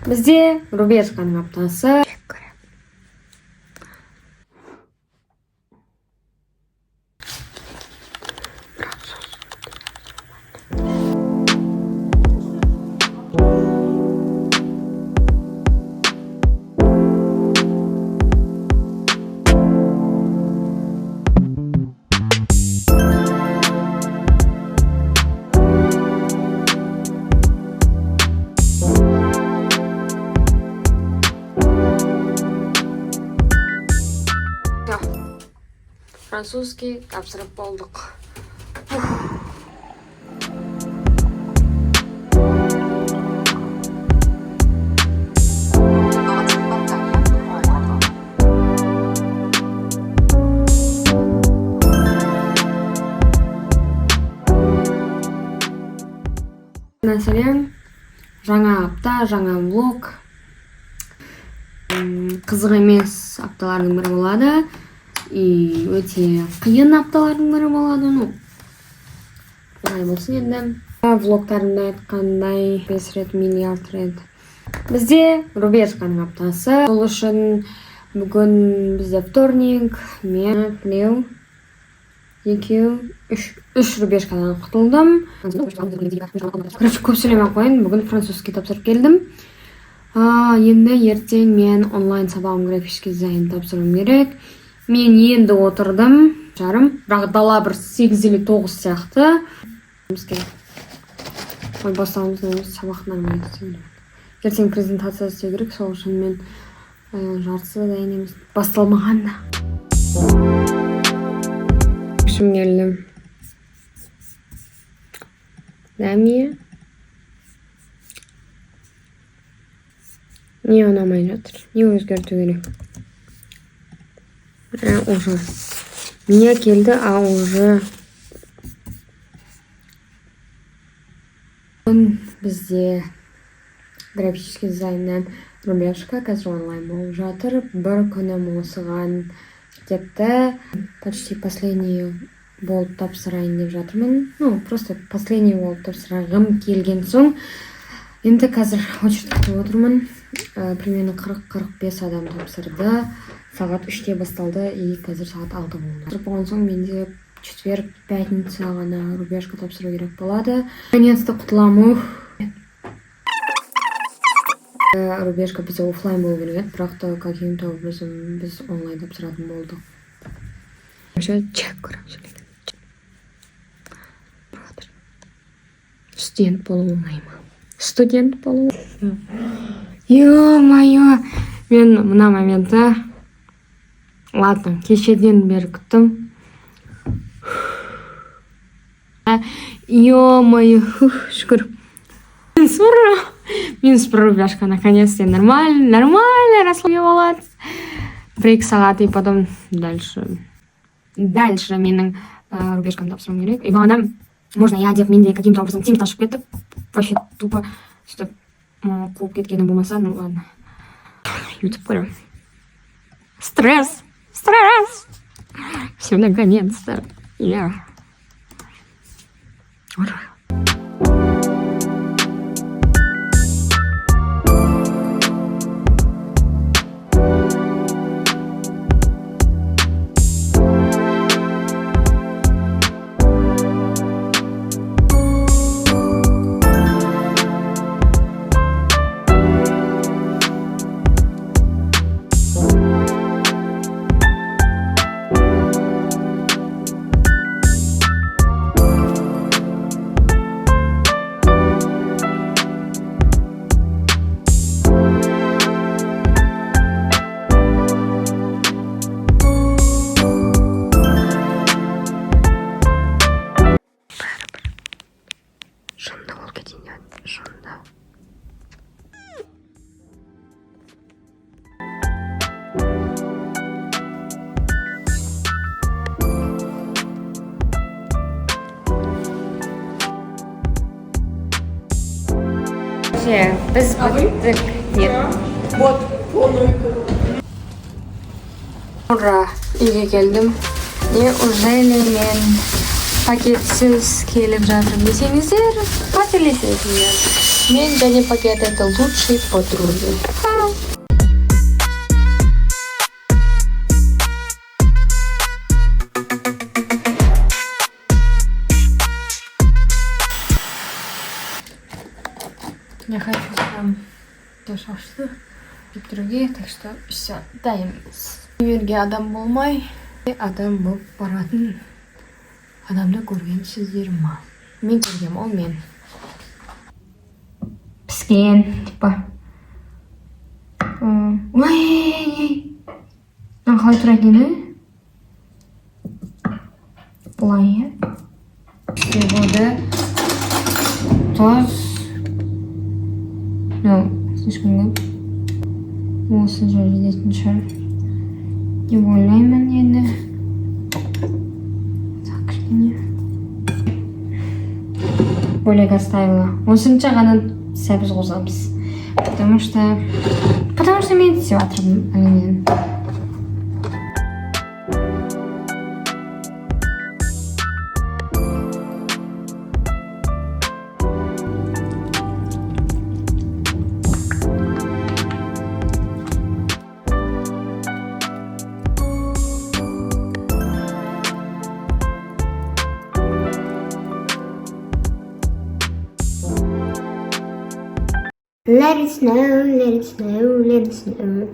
Бізде рубежканың аптасы. Французский тапсырып болдық. Сәлем, жаңа апта, жаңа влог. Қызық емес апталардың бірі болады. И өте қиын апталардың бірі болады. Олай болсын енді. Влогтарымда айтқандай 5 рет, миллиард рет. Бізде рубежканың аптасы. Сол үшін бүгін бізде вторник, мен білеу, 2-3 рубежкадан құтылдым. Көп сөйлемей қойын, бүгін французский тапсырып келдім. Енді ертең мен онлайн сабағым графический дизайн тапсыруым керек. Мен енді отырдым, жарым, бірақ дала бір 8 или 9 сияқты. Ой, бастауымыз сабақ нормально істеймін. Ертең презентация істеу керек, сол үшін мен жартысы дайын емес. Басталмаған да. Үшім келдім. Дәме. Не ұнамай жатыр? Не өзгерту керек? Уже. Мия келді, уже. Бізде графический дизайннан рубежка қазір онлайн болып жатыр. Бір күнім осыған кетті. Почти последний болып тапсырайын деп жатырмын. Просто последний болып тапсырғым келген соң. Енді қазір очередь күтіп отырмын. Примерно 40-45 адам тапсырды. Сағат 3-те басталды, и қазір сағат 6 болды. Болған соң менде четверг, пятница ғана рубежка тапсыру керек болады. Наконец-то құтыламын. Рубежка бізде офлайн болу керек, бірақ та каким-то образом біз онлайн тапсыратын болдық. Чек көремін. Студент болу оңай ма? Студент болу. Ё-моё, мен мына моментті ладно, кешеден бері күттім. Ё-моё, шүкір. Минус бір рубежка, наконец-то нормально расслабе болады. 1-2 сағат, и потом дальше менің рубежкам тапсыруым керек. И бағана, можно я деп менде каким-то образом темп ташып кетіп, вообще тупо сөйтіп қуып кеткені болмаса, ну ладно. Ютуб көрем. Стресс! Все, наконец-то. Ура! Biz bittik. Вот, полную. Ура, үйге келдім. Неужели мен пакетсіз келіп жатырмын десеңіздер, қателесесіздер. Мен және пакет это лучший подруги. Я хочу прям шашты деп тұруге, так что все, дайынбыз. Универге адам болмай, адам болып баратын адамды көрген сіздер ма? Мен көргем, ол мен. Піскен, типа. Ой, қалай тұратын еді? Бұлай, Сегода тұз. Слишком көп. Осы жер жететін шығар. Деп ойлаймын енді. Так, кішкене. Бөлек оставила. Осынша ғана сәбіз қосамыз. Потому что мен істеп жатырмын әлемнен. Let it snow, let it snow, let it snow.